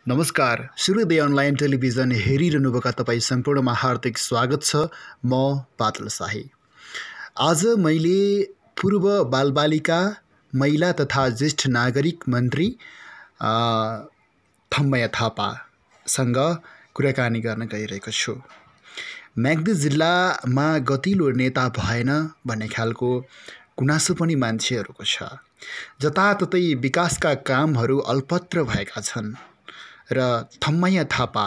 नमस्कार, सूर्योदय online television हेरिरहनुभएका तपाईँ सम्पूर्णमा हार्दिक स्वागत छ। म बादल शाही। आज मैले पूर्व बालबालिका, महिला तथा ज्येष्ठ नागरिक मन्त्री थम्मया थापासँग कुराकानी गर्न गइरहेको छु। म्याग्दी जिल्लामा गतिलो नेता भएन भन्ने खालको गुनासो पनि मान्छेहरूको छ। जताततै विकासका कामहरू अल्पत्र भएका छन् र थम्मया थापा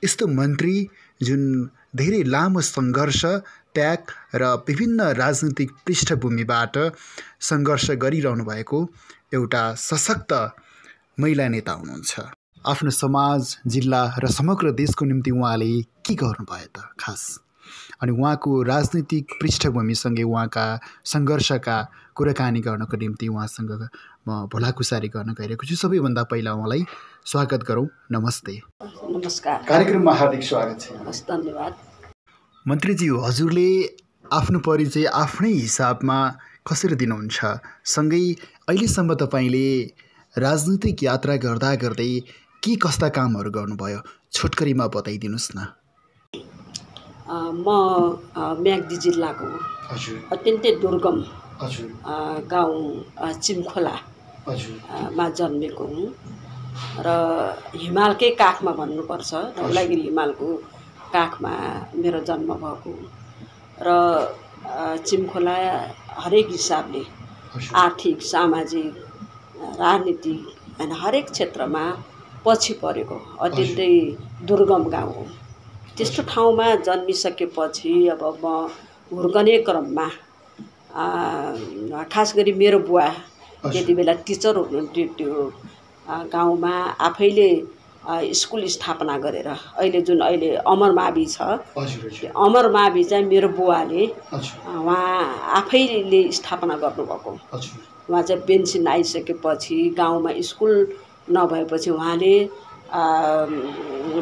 यस्तो मन्त्री जुन धेरै लामो सङ्घर्ष, त्याग र विभिन्न राजनीतिक पृष्ठभूमिबाट सङ्घर्ष गरिरहनु भएको एउटा सशक्त महिला नेता हुनुहुन्छ। आफ्नो समाज, जिल्ला र समग्र देशको निम्ति उहाँले के गर्नुभयो त खास, अनि उहाँको राजनीतिक पृष्ठभूमिसँगै उहाँका सङ्घर्षका कुराकानी गर्नको निम्ति उहाँसँग म भलाकुसारी गर्न गइरहेको छु। सबैभन्दा पहिला उहाँलाई स्वागत गरौँ। नमस्ते। नमस्कार। कार्यक्रममा हार्दिक स्वागत छ। हस्, धन्यवाद। मन्त्रीज्यू, हजुरले आफ्नो परिचय आफ्नै हिसाबमा कसरी दिनुहुन्छ? सँगै अहिलेसम्म तपाईँले राजनीतिक यात्रा गर्दा गर्दै के कस्ता कामहरू गर्नुभयो, छोटकरीमा बताइदिनुहोस् न। म म्याग्दी जिल्लाको अत्यन्तै दुर्गम गाउँ चिमखोलामा जन्मेको हुँ र हिमालकै काखमा भन्नुपर्छ, धौलागिरी हिमालको काखमा मेरो जन्म भएको र चिमखोला हरेक हिसाबले आर्थिक, सामाजिक, राजनीतिक होइन हरेक क्षेत्रमा पछि परेको अत्यन्तै दुर्गम गाउँ हो। त्यस्तो ठाउँमा जन्मिसकेपछि अब म हुर्कने क्रममा खास गरी मेरो बुवा त्यति बेला टिचर हुनुहुन्थ्यो। त्यो गाउँमा आफैले स्कुल स्थापना गरेर अहिले अमर मावि छ, अमर मावि चाहिँ मेरो बुवाले उहाँ आफैले स्थापना गर्नुभएको। उहाँ चाहिँ पेन्सन आइसकेपछि गाउँमा स्कुल नभएपछि उहाँले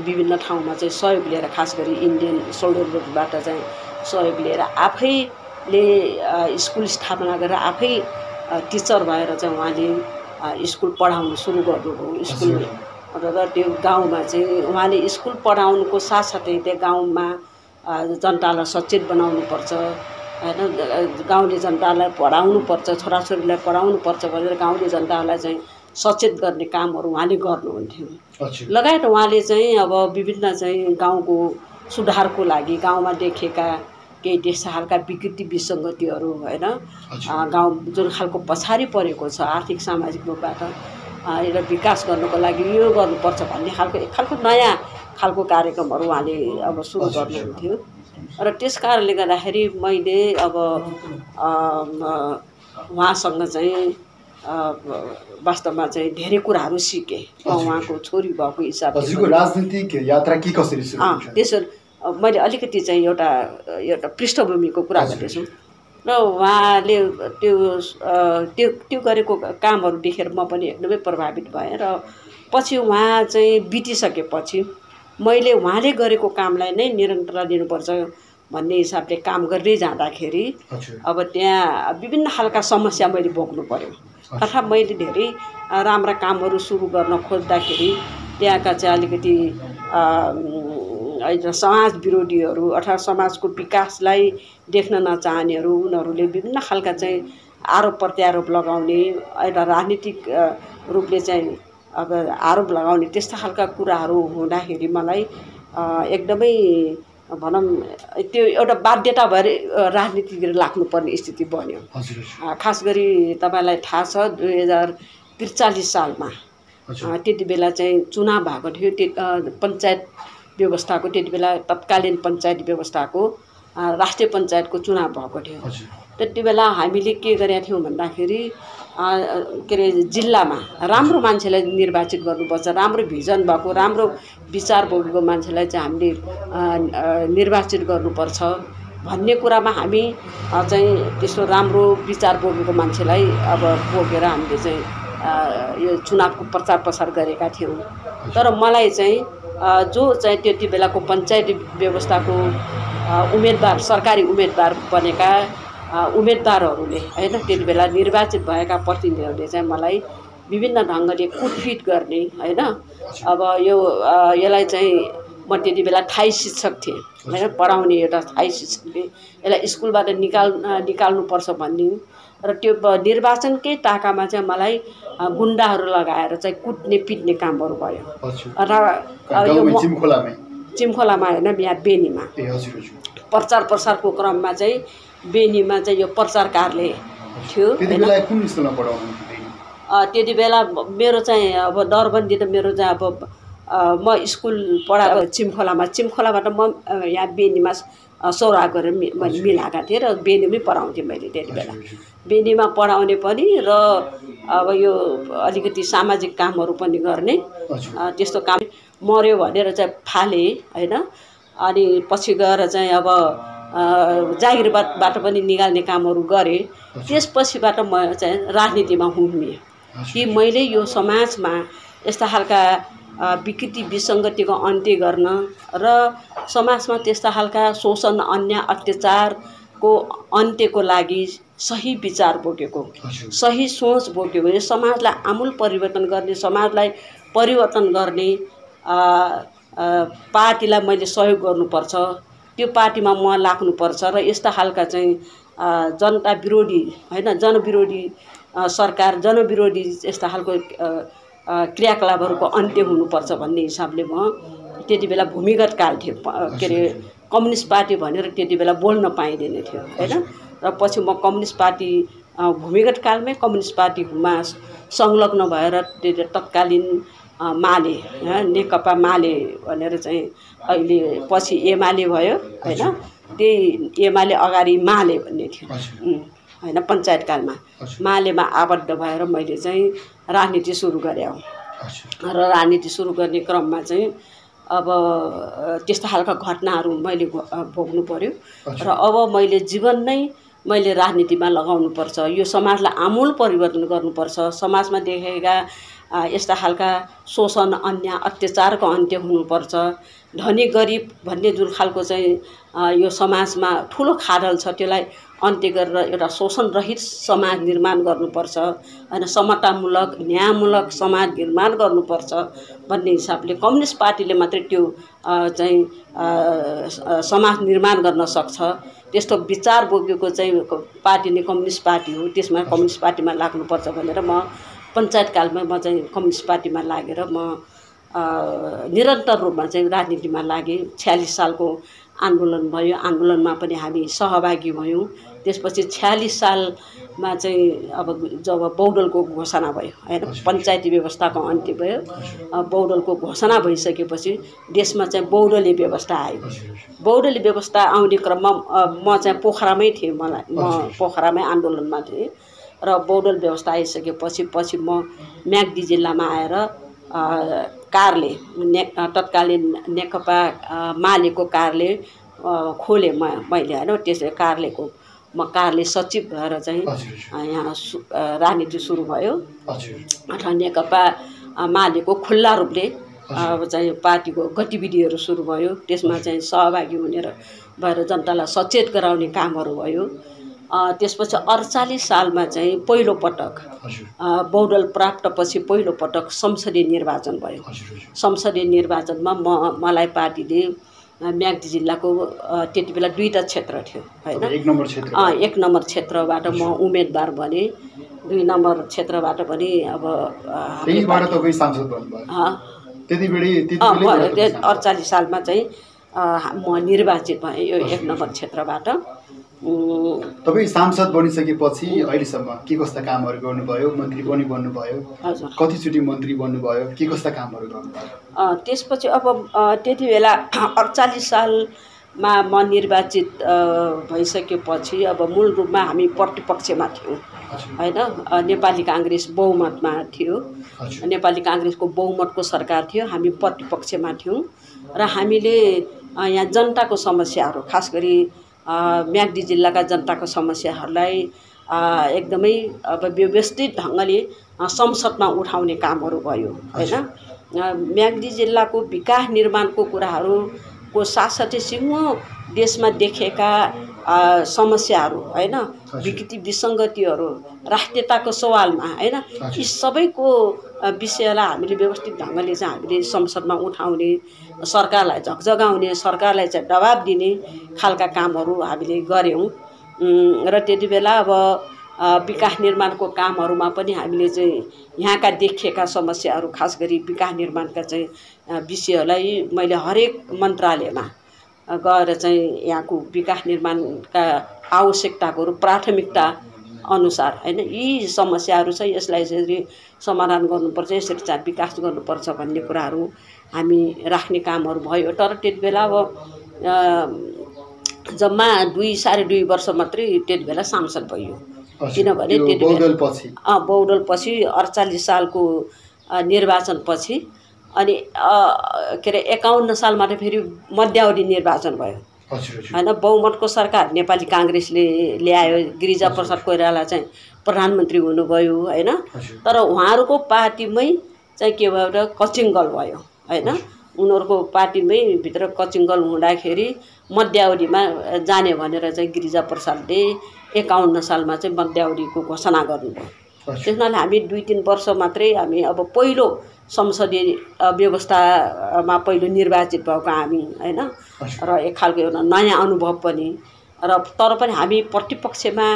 विभिन्न ठाउँमा चाहिँ सहयोग लिएर, खास गरी इन्डियन सोल्डर ग्रुपबाट चाहिँ सहयोग लिएर आफैले स्कुल स्थापना गरेर आफै टिचर भएर चाहिँ उहाँले स्कुल पढाउनु सुरु गर्नुभयो। स्कुल र त्यो गाउँमा चाहिँ उहाँले स्कुल पढाउनुको साथसाथै त्यो गाउँमा जनतालाई सचेत बनाउनुपर्छ होइन, गाउँले जनतालाई पढाउनुपर्छ, छोराछोरीलाई पढाउनुपर्छ भनेर गाउँले जनतालाई चाहिँ सचेत गर्ने कामहरू उहाँले गर्नुहुन्थ्यो। लगायत उहाँले चाहिँ अब विभिन्न चाहिँ गाउँको सुधारको लागि गाउँमा देखेका केही त्यस्ता खालका विकृति विसङ्गतिहरू होइन, गाउँ जुन खालको पछाडि परेको छ आर्थिक सामाजिक रूपबाट र विकास गर्नको लागि यो गर्नुपर्छ भन्ने खालको एक खालको नयाँ खालको कार्यक्रमहरू उहाँले अब सुरु गर्नुहुन्थ्यो। र त्यस कारणले गर्दाखेरि मैले अब उहाँसँग चाहिँ वास्तवमा चाहिँ धेरै कुराहरू सिकेँ। उहाँको छोरी भएको हिसाबले राजनीतिक यात्रा के कसरी सुरु हुन्छ? त्यसो मैले अलिकति चाहिँ एउटा पृष्ठभूमिको कुरा गर्दैछु र उहाँले त्यो गरेको कामहरू देखेर म पनि एकदमै प्रभावित भएँ र पछि उहाँ चाहिँ बितिसकेपछि मैले उहाँले गरेको कामलाई नै निरन्तरता दिनुपर्छ भन्ने हिसाबले काम गर्दै जाँदाखेरि अब त्यहाँ विभिन्न खालका समस्या मैले भोग्नु पर्यो। अर्थात् मैले धेरै राम्रा कामहरू सुरु गर्न खोज्दाखेरि त्यहाँका चाहिँ अलिकति समाज विरोधीहरू अर्थात् समाजको विकासलाई देख्न नचाहनेहरू, उनीहरूले विभिन्न खालका चाहिँ आरोप प्रत्यारोप लगाउने, एउटा राजनीतिक रूपले चाहिँ अब आरोप लगाउने त्यस्ता खालका कुराहरू हुँदाखेरि मलाई एकदमै भनौँ त्यो एउटा बाध्यता भएर राजनीतितिर लाग्नुपर्ने स्थिति बन्यो। खास गरी तपाईँलाई थाहा छ 2043 सालमा त्यति बेला चाहिँ चुनाव भएको थियो। पञ्चायत व्यवस्थाको त्यति बेला तत्कालीन पञ्चायत व्यवस्थाको राष्ट्रिय पञ्चायतको चुनाव भएको थियो। त्यति बेला हामीले के गरेका थियौँ भन्दाखेरि के अरे जिल्लामा राम्रो मान्छेलाई निर्वाचित गर्नुपर्छ, राम्रो भिजन भएको, राम्रो विचार बोकेको मान्छेलाई चाहिँ हामीले निर्वाचित गर्नुपर्छ भन्ने कुरामा हामी चाहिँ त्यस्तो राम्रो विचार बोकेको मान्छेलाई अब बोकेर हामीले चाहिँ यो चुनावको प्रचार प्रसार गरेका थियौँ। तर मलाई चाहिँ जो चाहिँ त्यति बेलाको पञ्चायत व्यवस्थाको उम्मेदवार, सरकारी उम्मेदवार बनेका उम्मेदवारहरूले होइन त्यति बेला निर्वाचित भएका प्रतिनिधिहरूले चाहिँ मलाई विभिन्न ढङ्गले कुटपिट गर्ने होइन। अब यसलाई चाहिँ म त्यति बेला थाई शिक्षक थिएँ होइन, पढाउने एउटा थाई शिक्षक थिएँ। यसलाई स्कुलबाट निकाल्नुपर्छ भन्ने र त्यो निर्वाचनकै टाकामा चाहिँ मलाई गुन्डाहरू लगाएर चाहिँ कुट्ने पिट्ने कामहरू भयो र यो चिमखोलामा होइन, यहाँ बेनीमा प्रचार प्रसारको क्रममा चाहिँ बेनीमा चाहिँ यो प्रचार कार्यालय थियो। त्यति बेला मेरो चाहिँ अब दरबन्दी त मेरो चाहिँ अब म स्कुल पढाएको चिमखोलाबाट म यहाँ बेनीमा सौरा गरेर मैले मिलाएका थिएँ र बेनीमै पढाउँथेँ मैले त्यति बेला। बेनीमा पढाउने पनि र अब यो अलिकति सामाजिक कामहरू पनि गर्ने त्यस्तो काम मर्यो भनेर चाहिँ फालेँ होइन। अनि पछि गएर चाहिँ अब जागिरबाट पनि निकाल्ने कामहरू गरेँ। त्यसपछिबाट म चाहिँ राजनीतिमा हुमिएँ कि मैले यो समाजमा यस्ता खालका विकृति विसङ्गतिको अन्त्य गर्न र समाजमा त्यस्ता खालका शोषण अन्याय अत्याचारको अन्त्यको लागि सही विचार बोकेको, सही सोच बोकेको, यो समाजलाई आमूल परिवर्तन गर्ने, समाजलाई परिवर्तन गर्ने पार्टीलाई मैले सहयोग गर्नुपर्छ। त्यो पार्टीमा म लाग्नुपर्छ र यस्ता खालका चाहिँ जनता विरोधी होइन, जनविरोधी सरकार, जनविरोधी यस्ता खालको क्रियाकलापहरूको अन्त्य हुनुपर्छ भन्ने हिसाबले म त्यति बेला भूमिगत काल थियो के अरे कम्युनिस्ट पार्टी भनेर त्यति बेला बोल्न पाइँदैन थियो होइन। र पछि म कम्युनिस्ट पार्टी भूमिगत कालमै कम्युनिस्ट पार्टीमा संलग्न भएर तत्कालीन माले नेकपा माले भनेर चाहिँ अहिले पछि एमाले भयो होइन। त्यही एमाले अगाडि माले भन्ने थियो होइन। पञ्चायतकालमा मालेमा आबद्ध भएर मैले चाहिँ राजनीति सुरु गरेँ र राजनीति सुरु गर्ने क्रममा चाहिँ अब त्यस्ता खालका घटनाहरू मैले भोग्नु पर्यो र अब मैले जीवन नै मैले राजनीतिमा लगाउनुपर्छ। यो समाजलाई आमूल परिवर्तन गर्नुपर्छ। समाजमा देखेका यस्ता खालका शोषण अन्याय अत्याचारको अन्त्य हुनुपर्छ। धनी गरिब भन्ने जुन खालको चाहिँ यो समाजमा ठुलो खाडल छ त्यसलाई अन्त्य गरेर एउटा शोषणरहित समाज निर्माण गर्नुपर्छ होइन। समतामूलक न्यायमूलक समाज निर्माण गर्नुपर्छ भन्ने हिसाबले कम्युनिस्ट पार्टीले मात्रै त्यो चाहिँ समाज निर्माण गर्न सक्छ। त्यस्तो विचार बोकेको चाहिँ पार्टी नै कम्युनिस्ट पार्टी हो। त्यसमा कम्युनिस्ट पार्टीमा लाग्नुपर्छ भनेर म पञ्चायतकालमा म चाहिँ कम्युनिस्ट पार्टीमा लागेर म निरन्तर रूपमा चाहिँ राजनीतिमा लागेँ। 46 सालको आन्दोलन भयो। आन्दोलनमा पनि हामी सहभागी भयौँ। त्यसपछि 46 सालमा चाहिँ अब जब बहुदलको घोषणा भयो होइन, पञ्चायती व्यवस्थाको अन्त्य भयो, बहुदलको घोषणा भइसकेपछि देशमा चाहिँ बहुदलीय व्यवस्था आयो। बहुदलीय व्यवस्था आउने क्रममा म चाहिँ पोखरामै थिएँ। म पोखरामै आन्दोलनमा थिएँ र बहुदल व्यवस्था आइसकेपछि म म्याग्दी जिल्लामा आएर कार्यालय तत्कालीन नेकपा मालेको कार्यालय खोलेँ मैले होइन। त्यस कार्यालयको म कार्यालय सचिव भएर चाहिँ यहाँ राजनीति सुरु भयो र नेकपा मालेको खुल्ला रूपले चाहिँ पार्टीको गतिविधिहरू सुरु भयो। त्यसमा चाहिँ सहभागी हुने भएर जनतालाई सचेत गराउने कामहरू भयो। त्यसपछि 48 सालमा चाहिँ पहिलोपटक बहुदल प्राप्तपछि पहिलोपटक संसदीय निर्वाचन भयो। संसदीय निर्वाचनमा मलाई पार्टीले म्याग्दी जिल्लाको त्यति बेला 2टा क्षेत्र थियो होइन। 1 नम्बर क्षेत्रबाट म उम्मेदवार बने। 2 नम्बर क्षेत्रबाट पनि अब 48 सालमा चाहिँ म निर्वाचित भएँ यो 1 नम्बर क्षेत्रबाट। तपाईँ सांसद बनिसकेपछि अहिलेसम्म के कस्ता कामहरू गर्नुभयो? मन्त्री पनि बन्नुभयो, कतिचोटि मन्त्री बन्नुभयो, के कस्ता कामहरू गर्नुभयो? त्यसपछि अब त्यति बेला 48 सालमा म निर्वाचित भइसकेपछि अब मूल रूपमा हामी प्रतिपक्षमा थियौँ होइन। नेपाली काङ्ग्रेस बहुमतमा थियो। नेपाली काङ्ग्रेसको बहुमतको सरकार थियो। हामी प्रतिपक्षमा थियौँ र हामीले यहाँ जनताको समस्याहरू खास गरी म्याग्दी जिल्लाका जनताको समस्याहरूलाई एकदमै अब व्यवस्थित ढङ्गले संसदमा उठाउने कामहरू भयो होइन। म्याग्दी जिल्लाको विकास निर्माणको कुराहरूको साथसाथै सिङ्गो देशमा देखेका समस्याहरू होइन, विकृति विसङ्गतिहरू, राष्ट्रियताको सवालमा होइन, यी सबैको विषयलाई हामीले व्यवस्थित ढङ्गले चाहिँ हामीले संसदमा उठाउने, सरकारलाई झकझगाउने, सरकारलाई चाहिँ दबाब दिने खालका कामहरू हामीले गऱ्यौँ। र त्यति बेला अब विकास निर्माणको कामहरूमा पनि हामीले चाहिँ यहाँका देखिएका समस्याहरू, खास गरी विकास निर्माणका चाहिँ विषयलाई मैले हरेक मन्त्रालयमा गएर चाहिँ यहाँको विकास निर्माणका आवश्यकताहरू प्राथमिकता अनुसार होइन, यी समस्याहरू चाहिँ यसलाई यसरी समाधान गर्नुपर्छ, यसरी चाहिँ विकास गर्नुपर्छ भन्ने कुराहरू हामी राख्ने कामहरू भयो। तर त्यति बेला अब जम्मा 2-2.5 वर्ष मात्रै त्यति बेला सांसद भइयो, किनभने बहुदलपछि 48 सालको निर्वाचनपछि अनि के अरे 51 सालमा त फेरि मध्यावधि निर्वाचन भयो होइन। बहुमतको सरकार नेपाली काङ्ग्रेसले ल्यायो, गिरिजाप्रसाद कोइराला चाहिँ प्रधानमन्त्री हुनुभयो होइन। तर उहाँहरूको पार्टीमै चाहिँ के भयो र कचिङ्गल भयो होइन। उनीहरूको पार्टीमै भित्र कचिङ्गल हुँदाखेरि मध्यावधिमा जाने भनेर चाहिँ गिरिजाप्रसादले 51 सालमा चाहिँ मध्यावधिको घोषणा गर्नुभयो। त्यसमा हामी 2-3 वर्ष मात्रै हामी अब पहिलो संसदीय व्यवस्थामा पहिलो निर्वाचित भएको हामी होइन। र एक खालको एउटा नयाँ अनुभव पनि, र तर पनि हामी प्रतिपक्षमा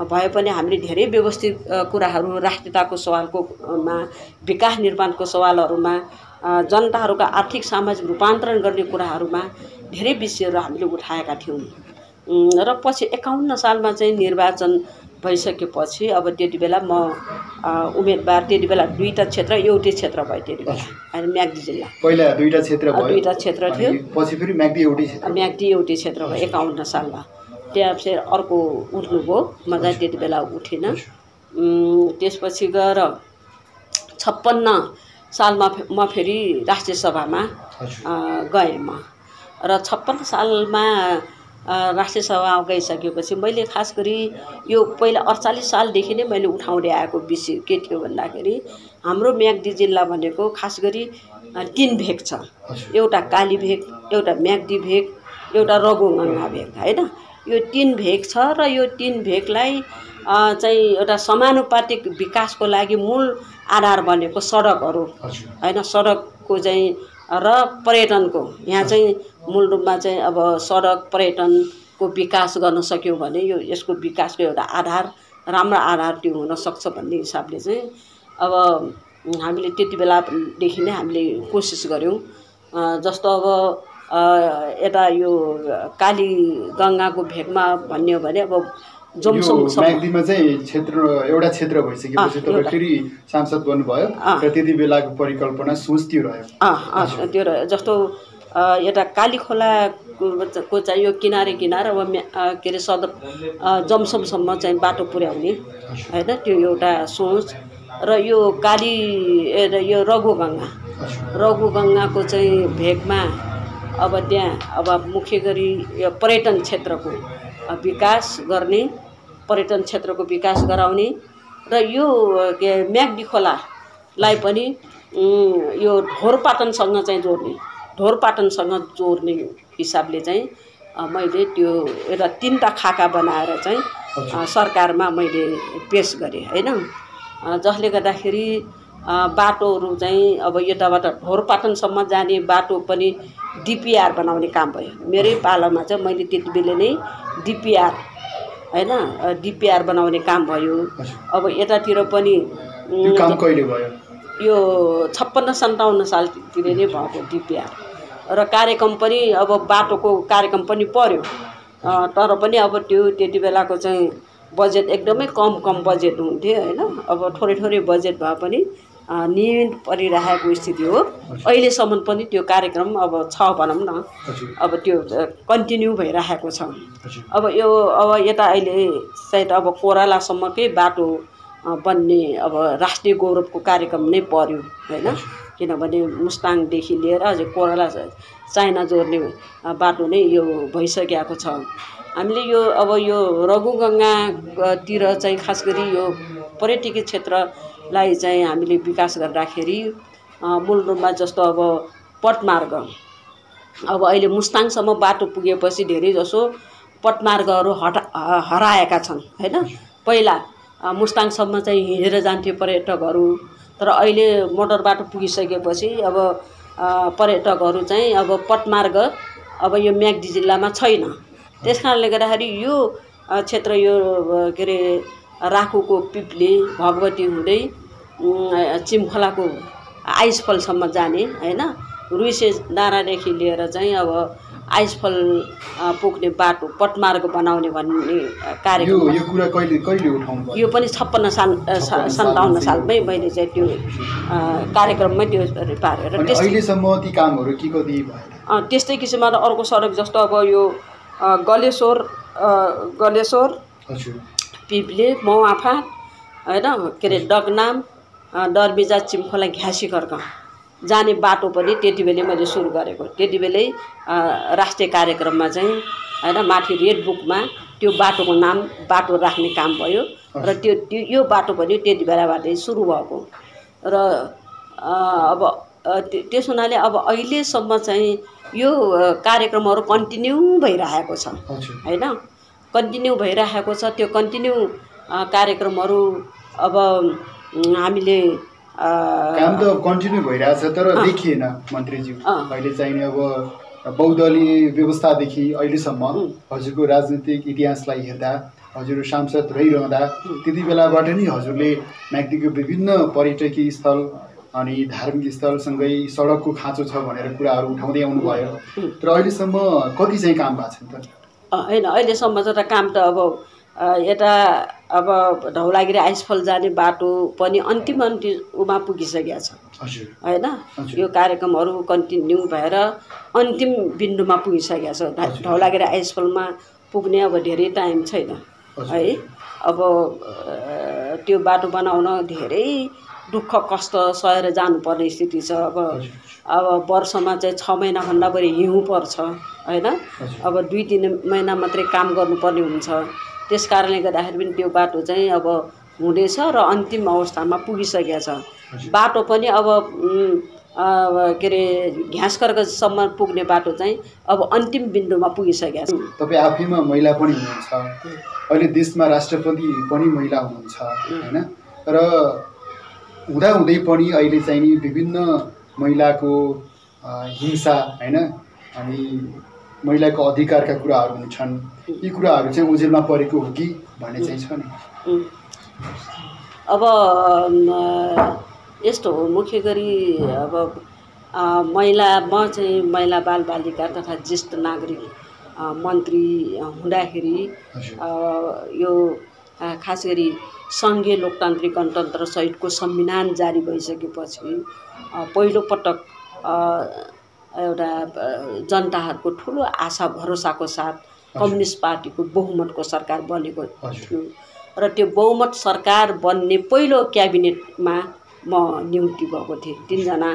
भए पनि हामीले धेरै व्यवस्थित कुराहरू, राष्ट्रियताको सवालकोमा, विकास निर्माणको सवालहरूमा, जनताहरूका आर्थिक सामाजिक रूपान्तरण गर्ने कुराहरूमा धेरै विषयहरू हामीले उठाएका थियौँ। र पछि 51 सालमा चाहिँ निर्वाचन भइसकेपछि अब त्यति बेला म उम्मेदवार, त्यति बेला 2टा क्षेत्र एउटै क्षेत्र भयो त्यति बेला होइन, म्याग्दी जिल्ला। पहिला 2टा क्षेत्र भयो, 2टा क्षेत्र थियो, पछि फेरि म्याग्दी एउटै क्षेत्र, म्याग्दी एउटै क्षेत्र भयो 51 सालमा। त्यहाँ चाहिँ अर्को उठ्नुभयो, म चाहिँ त्यति बेला उठेन। त्यसपछि गएर 56 सालमा म फेरि राष्ट्रिय सभामा गएँ म। र 56 सालमा राष्ट्रिय सभामा गइसकेपछि मैले खास गरी यो पहिला 48 सालदेखि नै मैले उठाउँदै आएको विषय के थियो भन्दाखेरि हाम्रो म्याग्दी जिल्ला भनेको खास गरी 3 भेग छ। एउटा काली भेग, एउटा म्याग्दी भेग, एउटा रघुगङ्गा भेग होइन। यो 3 भेग छ र यो 3 भेगलाई चाहिँ एउटा समानुपातिक विकासको लागि मूल आधार बनेको सडकहरू होइन, सडकको चाहिँ र पर्यटनको, यहाँ चाहिँ मूल रूपमा चाहिँ अब सडक पर्यटनको विकास गर्न सक्यौँ भने यो यसको विकासको एउटा आधार, राम्रो आधार त्यो हुनसक्छ भन्ने हिसाबले चाहिँ अब हामीले त्यति बेलादेखि नै हामीले कोसिस गऱ्यौँ। जस्तो अब यता यो काली गङ्गाको भेगमा भन्ने हो भने अब म्याग्दीमा चाहिँ एउटा क्षेत्र भइसकेपछि तपाईँ फेरि सांसद बन्नुभयो र त्यति बेलाको परिकल्पना सोच त्यो रह्यो। त्यो रह्यो। जस्तो यता काली खोलाको चाहिँ यो किनारे अब के अरे सदर जमसमसम्म चाहिँ बाटो पुर्याउने होइन, त्यो एउटा सोच। र यो यो रघुगङ्गाको चाहिँ भेगमा अब त्यहाँ अब मुख्य गरी यो पर्यटन क्षेत्रको विकास गर्ने, पर्यटन क्षेत्रको विकास गराउने र यो म्याग्दी खोलालाई पनि यो ढोरपाटनसँग चाहिँ जोड्ने हिसाबले चाहिँ मैले त्यो एउटा 3टा खाका बनाएर चाहिँ सरकारमा मैले पेस गरेँ होइन। जसले गर्दाखेरि बाटोहरू चाहिँ अब यताबाट ढोरपाटनसम्म जाने बाटो पनि डिपिआर बनाउने काम भयो। मेरै पालामा चाहिँ मैले त्यति बेला नै डिपिआर होइन, डिपिआर बनाउने काम भयो। अब यतातिर पनि काम कहिले भयो? यो 56-57 सालतिर नै भएको डिपिआर। र कार्यक्रम पनि अब बाटोको कार्यक्रम पनि पर्यो, तर पनि अब त्यो त्यति बेलाको चाहिँ बजेट एकदमै कम बजेट हुन्थ्यो होइन। अब थोरै बजेट भए पनि नियमित परिरहेको स्थिति हो। अहिलेसम्म पनि त्यो कार्यक्रम अब छ भनौँ न, अब त्यो कन्टिन्यू भइरहेको छ। अब यता अहिले सायद अब कोरालासम्मकै बाटो बन्ने अब राष्ट्रिय गौरवको कार्यक्रम नै पर्यो होइन, किनभने मुस्ताङदेखि लिएर अझै कोराला चाइना जोड्ने बाटो नै यो भइसकेको छ। हामीले यो अब यो रघुगङ्गातिर चाहिँ खास गरी यो पर्यटकीय क्षेत्रलाई चाहिँ हामीले विकास गर्दाखेरि मूल रूपमा जस्तो अब पटमार्ग अब अहिले मुस्ताङसम्म बाटो पुगेपछि धेरै जसो पटमार्गहरू हराएका छन् हैन। पहिला मुस्ताङसम्म चाहिँ हिँडेर जान्थे पर्यटकहरू, तर अहिले मोटर बाटो पुगिसकेपछि अब पर्यटकहरू चाहिँ अब पटमार्ग अब यो म्याग्दी जिल्लामा छैन। त्यस कारणले गर्दाखेरि यो क्षेत्र यो के अरे राखुको पिप्ले भगवती हुँदै चिमखोलाको आइसफलसम्म जाने हैन, रुइसे डाँडादेखि लिएर चाहिँ अब आइसफल पुग्ने बाटो पटमार्ग बनाउने भन्ने कार्यक्रम यो कुरा कहिले उठाउनु भयो? यो पनि 57 सालमै मैले चाहिँ त्यो कार्यक्रममै त्यो पारेर अहिलेसम्म ती कामहरू के कति भए? त्यस्तै किसिममा अर्को सडक जस्तो अब यो गलेश्वर पिप्ले मौआफा हैन के अरे डगनाम डरबिजा चिमखोला घ्यासीखर्क जाने बाटो पनि त्यति बेलै मैले सुरु गरेको। त्यति बेलै राष्ट्रिय कार्यक्रममा चाहिँ हैन माथि रेड बुकमा त्यो बाटोको नाम बाटो राख्ने काम भयो र त्यो यो बाटो पनि त्यति बेलाबाटै सुरु भएको र अब त्यस हुनाले अब अहिलेसम्म चाहिँ यो कार्यक्रमहरू कन्टिन्यू भइरहेको छ हैन, कन्टिन्यू भइरहेको छ। त्यो कन्टिन्यू कार्यक्रमहरू अब हामीले काम त कन्टिन्यू भइरहेछ तर देखिएन मन्त्रीज्यू। अहिले चाहिने अब बहुदलीय व्यवस्थादेखि अहिलेसम्म हजुरको राजनीतिक इतिहासलाई हेर्दा हजुर सांसद रहिरहँदा त्यति बेलाबाट नै हजुरले म्याग्दीको विभिन्न पर्यटकीय स्थल अनि धार्मिक स्थलसँगै सडकको खाँचो छ भनेर कुराहरू उठाउँदै आउनुभयो, तर अहिलेसम्म कति चाहिँ काम भएको छ त? होइन अहिलेसम्म त काम त अब यता अब धौलागिरी आइसफल जाने बाटो पनि अन्तिम उमा पुगिसकेको छ हैन। यो कार्यक्रमहरू कन्टिन्यू भएर अन्तिम बिन्दुमा पुगिसकेको छ। धौलागिरी आइसफलमा पुग्ने अब धेरै टाइम छैन है। अब त्यो बाटो बनाउन धेरै दुःख कष्ट सहेर जानुपर्ने स्थिति छ। अब वर्षमा चाहिँ 6 महिनाभन्दा बढी हिउँ पर्छ हैन। अब 2-3 महिना मात्रै काम गर्नुपर्ने हुन्छ। त्यस कारणले गर्दाखेरि पनि त्यो बाटो चाहिँ अब हुँदैछ र अन्तिम अवस्थामा पुगिसकेको छ। बाटो पनि अब के अरे घ्यासकर्कसम्म पुग्ने बाटो चाहिँ अब अन्तिम बिन्दुमा पुगिसकेको छ। तपाईँ आफैमा महिला पनि हुनुहुन्छ, अहिले देशमा राष्ट्रपति पनि महिला हुनुहुन्छ हैन, र हुँदाहुँदै पनि अहिले चाहिँ नि विभिन्न महिलाको हिंसा हैन अनि महिलाको अधिकारका कुराहरू हुन्छन्, यी कुराहरू चाहिँ ओझेलमा परेको हो कि भन्ने चाहिँ छ नि। अब यस्तो हो मुख्य गरी अब म चाहिँ महिला बालबालिका तथा ज्येष्ठ नागरिक मन्त्री हुँदाखेरि यो खास गरी सङ्घीय लोकतान्त्रिक गणतन्त्र सहितको संविधान जारी भइसकेपछि पहिलो पटक एउटा जनताहरूको ठुलो आशा भरोसाको साथ कम्युनिस्ट पार्टीको बहुमतको सरकार बनेको थियो र त्यो बहुमत सरकार बन्ने पहिलो क्याबिनेटमा म नियुक्ति भएको थिएँ। 3 जना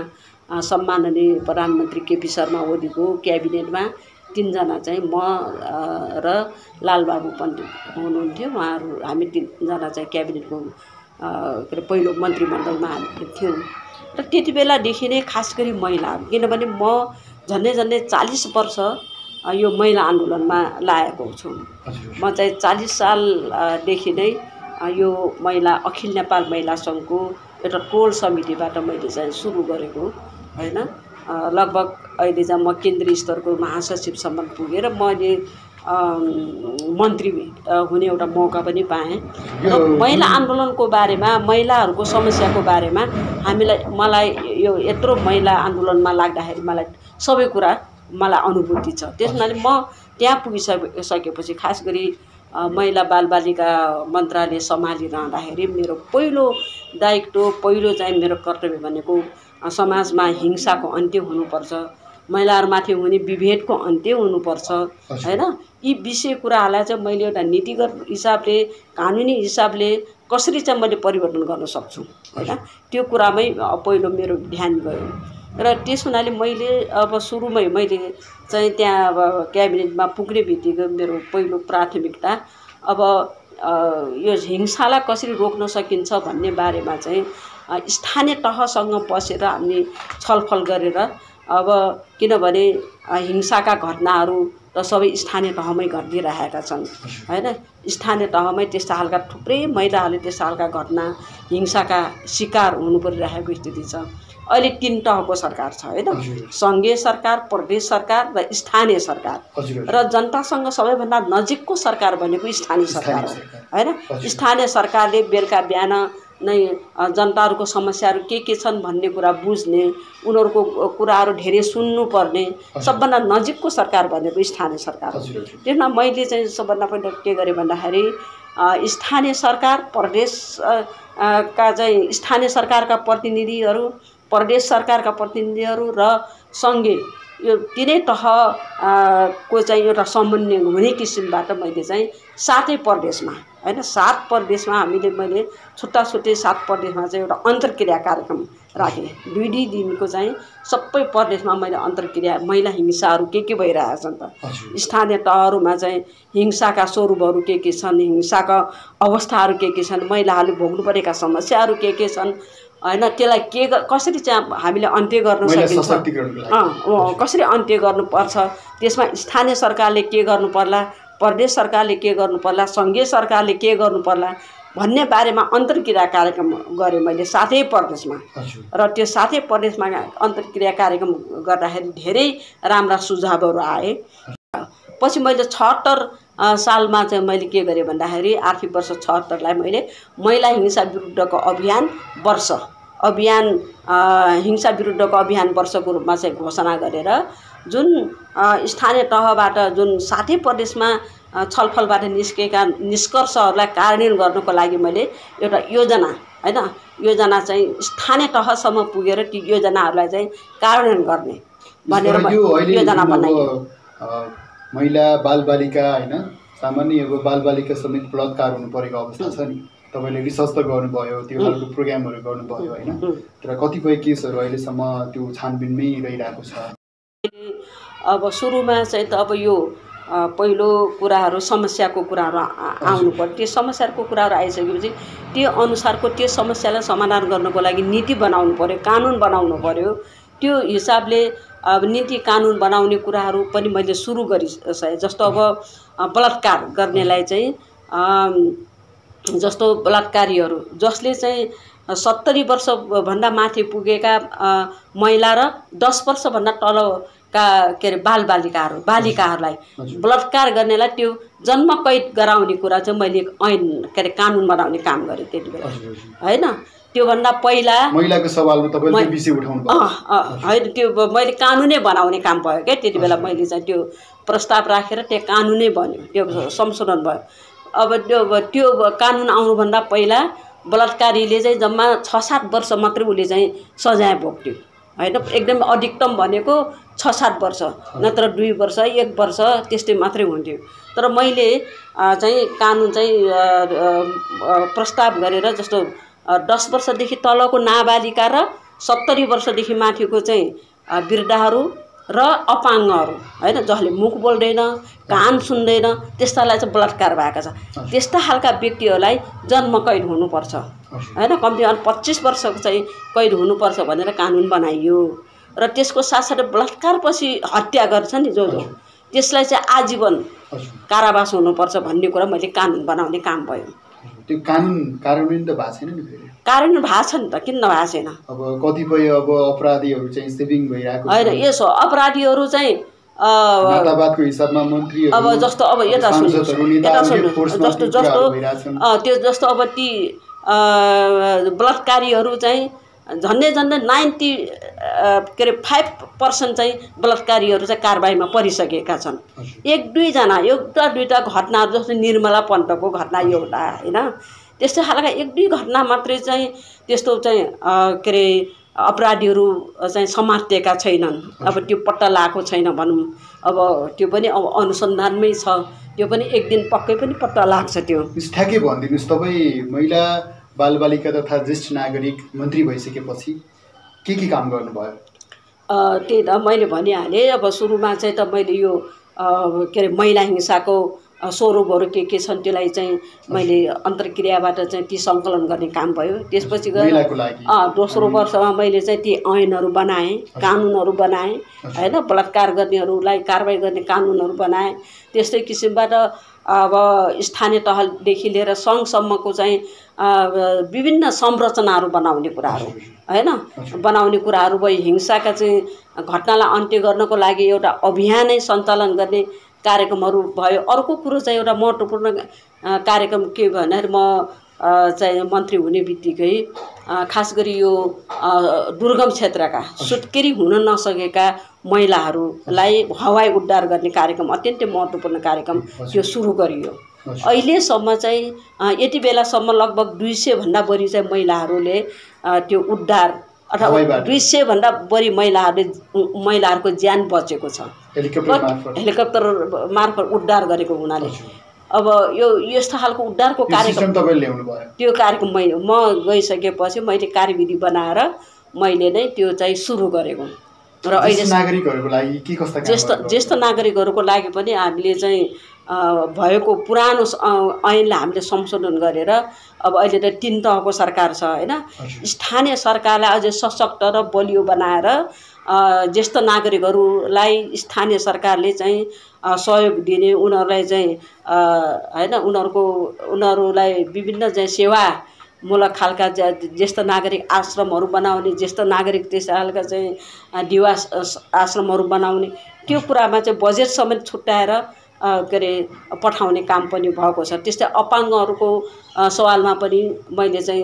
सम्माननीय प्रधानमन्त्री केपी शर्मा ओलीको क्याबिनेटमा 3 जना चाहिँ म र लालबाबु पण्डित हुनुहुन्थ्यो। उहाँहरू हामी 3 जना चाहिँ क्याबिनेटको के अरे पहिलो मन्त्रीमण्डलमा हामी थियौँ र त्यति बेलादेखि नै खास गरी महिलाहरू, किनभने म झन्डै 40 वर्ष यो महिला आन्दोलनमा लागेको छु। म चाहिँ 40 सालदेखि नै यो महिला अखिल नेपाल महिला सङ्घको एउटा टोल समितिबाट मैले चाहिँ सुरु गरेको हैन। लगभग अहिले चाहिँ म केन्द्रीय स्तरको महासचिवसम्म पुगेर मैले मन्त्री हुने एउटा मौका पनि पाएँ र महिला आन्दोलनको बारेमा महिलाहरूको समस्याको बारेमा मलाई यो यत्रो महिला आन्दोलनमा लाग्दाखेरि मलाई सबै कुरा मलाई अनुभूति छ। त्यस हुनाले म त्यहाँ पुगिसकेपछि खास गरी महिला बालबालिका मन्त्रालय सम्हालिरहँदाखेरि मेरो पहिलो दायित्व पहिलो चाहिँ मेरो कर्तव्य भनेको समाजमा हिंसाको अन्त्य हुनुपर्छ, महिलाहरूमाथि हुने विभेदको अन्त्य हुनुपर्छ हैन। यी विषय कुराहरूलाई चाहिँ मैले एउटा नीतिगत हिसाबले कानुनी हिसाबले कसरी चाहिँ मैले परिवर्तन गर्न सक्छु हैन, त्यो कुरामै पहिलो मेरो ध्यान गयो र त्यस हुनाले मैले अब सुरुमै मैले चाहिँ त्यहाँ अब क्याबिनेटमा पुग्ने बित्तिकै मेरो पहिलो प्राथमिकता अब यो हिंसालाई कसरी रोक्न सकिन्छ भन्ने बारेमा चाहिँ स्थानीय तहसँग बसेर हामीले छलफल गरेर अब किनभने हिंसाका घटनाहरू र सबै स्थानीय तहमै गरिदिइरहेका छन् हैन। स्थानीय तहमै त्यस्ता खालका थुप्रै महिलाहरूले त्यस्ता खालका घटना हिंसाका शिकार हुनु परिरहेको स्थिति छ। अहिले 3 तहको सरकार छ हैन, सङ्घीय सरकार, प्रदेश सरकार र स्थानीय सरकार। र जनतासँग सबैभन्दा नजिकको सरकार भनेको स्थानीय सरकार हो हैन। स्थानीय सरकारले बेलुका बिहान नै जनताहरूको समस्याहरू के छन् भन्ने कुरा बुझ्ने, उनीहरूको कुराहरू धेरै सुन्नुपर्ने सबभन्दा नजिकको सरकार भनेको स्थानीय सरकार हो। त्यसमा मैले चाहिँ सबभन्दा पहिला के गरेँ भन्दाखेरि स्थानीय सरकार, प्रदेश का चाहिँ स्थानीय सरकारका प्रतिनिधिहरू, प्रदेश सरकारका प्रतिनिधिहरू र सङ्घीय यो तीनै तह को चाहिँ एउटा समन्वय हुने किसिमबाट मैले चाहिँ 7 प्रदेशमा हैन, 7 प्रदेशमा मैले छुट्टा छुट्टै 7 प्रदेशमा चाहिँ एउटा अन्तर्क्रिया कार्यक्रम राखेँ। 2 दिनको चाहिँ सबै प्रदेशमा मैले अन्तर्क्रिया महिला हिंसाहरू के भइरहेछन् त, स्थानीय तहहरूमा चाहिँ हिंसाका स्वरूपहरू के छन्, हिंसाका अवस्थाहरू के छन्, महिलाहरूले भोग्नु परेका समस्याहरू के छन् हैन, त्यसलाई कसरी चाहिँ हामीले अन्त्य गर्न सकिन्छ, कसरी अन्त्य गर्नुपर्छ, त्यसमा स्थानीय सरकारले के गर्नु पर्ला, प्रदेश सरकारले के गर्नु पर्ला, सङ्घीय सरकारले के गर्नु पर्ला भन्ने बारेमा अन्तर्क्रिया कार्यक्रम गरेँ मैले 7 प्रदेशमा। र त्यो 7 प्रदेशमा अन्तर्क्रिया कार्यक्रम गर्दाखेरि धेरै राम्रा सुझावहरू आए। पछि मैले 76 सालमा चाहिँ मैले के गरेँ भन्दाखेरि आर्थिक वर्ष 76 लाई मैले महिला हिंसा विरुद्धको अभियान हिंसा विरुद्धको अभियान वर्षको रूपमा चाहिँ घोषणा गरेर जुन स्थानीय तहबाट जुन 7 प्रदेशमा छलफलबाट निस्केका निष्कर्षहरूलाई कार्यान्वयन गर्नको लागि मैले एउटा योजना हैन, योजना चाहिँ स्थानीय तहसम्म पुगेर ती योजनाहरूलाई चाहिँ कार्यान्वयन गर्ने भनेर योजना बनाइयो। महिला बालबालिका हैन, सामान्य अब बालबालिका समेत बलात्कार हुनु परेको अवस्था छ नि, तपाईले रिसर्च त गर्नुभयो, त्यो खालको प्रोग्रामहरू गर्नुभयो हैन, तर कतिपय केसहरू अहिलेसम्म त्यो छानबिनमै रहिरहेको छ। अब सुरुमा चाहिँ त अब यो पहिलो कुराहरू समस्याको कुराहरू आउनु पर्यो। त्यो समस्याको कुराहरू आइसकेपछि त्यो अनुसारको त्यो समस्यालाई समाधान गर्नको लागि नीति बनाउनु पर्यो, कानुन बनाउनु पर्यो। त्यो हिसाबले अब नीति कानुन बनाउने कुराहरू पनि मैले सुरु गरिसकेँ। जस्तो अब बलात्कार गर्नेलाई चाहिँ जस्तो बलात्कारीहरू जसले चाहिँ 70 वर्षभन्दा माथि पुगेका महिला र 10 वर्षभन्दा तलका के अरे बालिकाहरूलाई बलात्कार गर्नेलाई त्यो जन्म कैद गराउने कुरा चाहिँ मैले ऐन के अरे कानुन बनाउने काम गरेँ त्यति बेला हैन। त्योभन्दा पहिला महिलाको सवालमा तपाईले विषय उठाउनु भयो हैन, त्यो मैले कानुनै बनाउने काम भयो क्या त्यति बेला। मैले चाहिँ त्यो प्रस्ताव राखेर त्यो कानुनै बन्यो, त्यो संशोधन भयो। अब त्यो कानुन आउनुभन्दा पहिला बलात्कारीले चाहिँ जम्मा 6-7 वर्ष मात्रै उसले चाहिँ सजाय भोग्थ्यो हैन। एकदम अधिकतम भनेको 6-7 वर्ष, नत्र 2 वर्ष 1 वर्ष त्यस्तै मात्रै हुन्थ्यो। तर मैले चाहिँ कानुन चाहिँ प्रस्ताव गरेर जस्तो 10 वर्षदेखि तलको नाबालिका र 70 वर्षदेखि माथिको चाहिँ वृद्धहरू र अपाङ्गहरू हैन, जसले मुख बोल्दैन, कान सुन्दैन, त्यस्तालाई चाहिँ बलात्कार भएका छ। त्यस्ता खालका व्यक्तिहरूलाई जन्म कैद हुनुपर्छ हैन, कम्तीमा 25 वर्षको चाहिँ कैद हुनुपर्छ भनेर कानुन बनाइयो। र त्यसको साथसाथै बलात्कारपछि हत्या गर्छ नि जो त्यसलाई चाहिँ आजीवन कारावास हुनुपर्छ भन्ने कुरा मैले कानुन बनाउने काम भयो। त्यो कानुन कार्यान्वयन त भएको छैन नि फेरि। कार्यान्वयन भएको छ नि त, किन नभएको छैन। अब कतिपय अब अपराधीहरू चाहिँ सेभिङ भइरहेको हैन, यसो अपराधीहरू चाहिँ नातावादको हिसाबमा मन्त्री अब जस्तो अब यता सुन्नु त्यो जस्तो अब ती बलात्कारीहरू चाहिँ झन्डै 90 के अरे 5% चाहिँ बलात्कारीहरू चाहिँ कारबाहीमा परिसकेका छन्। 1-2 जना एउटा दुईटा घटनाहरू जस्तो निर्मला पन्तको घटना एउटा हैन, त्यस्तै खालका 1-2 घटना मात्रै चाहिँ त्यस्तो चाहिँ के अरे अपराधीहरू चाहिँ समातेका छैनन्। अब त्यो पत्ता लागेको छैन भनौँ, अब त्यो पनि अब अनुसन्धानमै छ, त्यो पनि एक दिन पक्कै पनि पत्ता लाग्छ। त्यो ठ्याक्कै भनिदिनुहोस्, तपाईँ महिला बालबालिका तथा ज्येष्ठ नागरिक मन्त्री भइसकेपछि के काम गर्नुभयो? त्यही त मैले भनिहालेँ। अब सुरुमा चाहिँ त मैले यो के अरे महिला हिंसाको स्वरूपहरू के छन् त्यसलाई चाहिँ मैले अन्तर्क्रियाबाट चाहिँ ती सङ्कलन गर्ने काम भयो। त्यसपछि गएर दोस्रो वर्षमा मैले चाहिँ ती ऐनहरू बनाएँ, कानुनहरू बनाएँ होइन, बलात्कार गर्नेहरूलाई कारबाही गर्ने कानुनहरू बनाएँ। त्यस्तै किसिमबाट अब स्थानीय तहदेखि लिएर सङ्घसम्मको चाहिँ विभिन्न संरचनाहरू बनाउने कुराहरू होइन, बनाउने कुराहरू भयो। हिंसाका चाहिँ घटनालाई अन्त्य गर्नको लागि एउटा अभियानै सञ्चालन गर्ने कार्यक्रमहरू भयो। अर्को कुरो चाहिँ एउटा महत्त्वपूर्ण कार्यक्रम के भन्दाखेरि म चाहिँ मन्त्री हुने बित्तिकै खास गरी यो दुर्गम क्षेत्रका सुत्केरी हुन नसकेका महिलाहरूलाई हवाई उद्धार गर्ने कार्यक्रम अत्यन्तै महत्त्वपूर्ण कार्यक्रम त्यो सुरु गरियो। अहिलेसम्म चाहिँ यति बेलासम्म लगभग 200 भन्दा बढी चाहिँ महिलाहरूले त्यो उद्धार अथवा 200 भन्दा बढी महिलाहरूको ज्यान बचेको छ हेलिकप्टर मार्फत उद्धार गरेको हुनाले। अब यो यस्तो खालको उद्धारको कार्यक्रम तपाईले ल्याउनु भयो, त्यो कार्यक्रम म गइसकेपछि मैले कार्यविधि बनाएर मैले नै त्यो चाहिँ सुरु गरेको। र अहिले नागरिकहरूको लागि के कस्ता ज्येष्ठ नागरिकहरूको लागि पनि हामीले चाहिँ भएको पुरानो ऐनलाई हामीले संशोधन गरेर अब अहिले त 3 तहको सरकार छ होइन, स्थानीय सरकारलाई अझै सशक्त र बलियो बनाएर ज्येष्ठ नागरिकहरूलाई स्थानीय सरकारले चाहिँ सहयोग दिने, उनीहरूलाई चाहिँ होइन उनीहरूलाई विभिन्न चाहिँ सेवामूलक खालका ज्येष्ठ नागरिक आश्रमहरू बनाउने, ज्येष्ठ नागरिक त्यस्ता खालका चाहिँ दिवा आश्रमहरू बनाउने, त्यो कुरामा चाहिँ बजेट समेत छुट्याएर के अरे पठाउने काम पनि भएको छ। त्यस्तै अपाङ्गहरूको सवालमा पनि मैले चाहिँ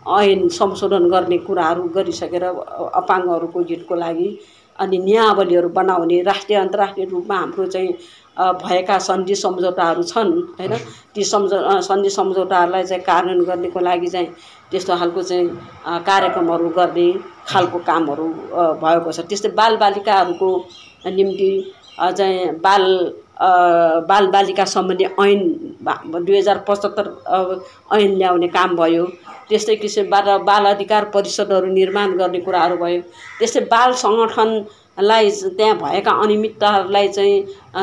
ऐन संशोधन गर्ने कुराहरू गरिसकेर अपाङ्गहरूको हितको लागि अनि नियमावलीहरू बनाउने, राष्ट्रिय अन्तर्राष्ट्रिय रूपमा हाम्रो चाहिँ भएका सन्धि सम्झौताहरू छन् होइन, ती सन्धि सम्झौताहरूलाई चाहिँ कार्यान्वयन गर्नेको लागि चाहिँ त्यस्तो खालको चाहिँ कार्यक्रमहरू गर्ने खालको कामहरू भएको छ। त्यस्तै बालबालिकाहरूको निम्ति चाहिँ बालबालिका सम्बन्धी ऐन 2075 ऐन ल्याउने काम भयो। त्यस्तै किसिमबाट बाल अधिकार परिषदहरू निर्माण गर्ने कुराहरू भयो। त्यस्तै बाल सङ्गठनलाई त्यहाँ भएका अनियमितताहरूलाई चाहिँ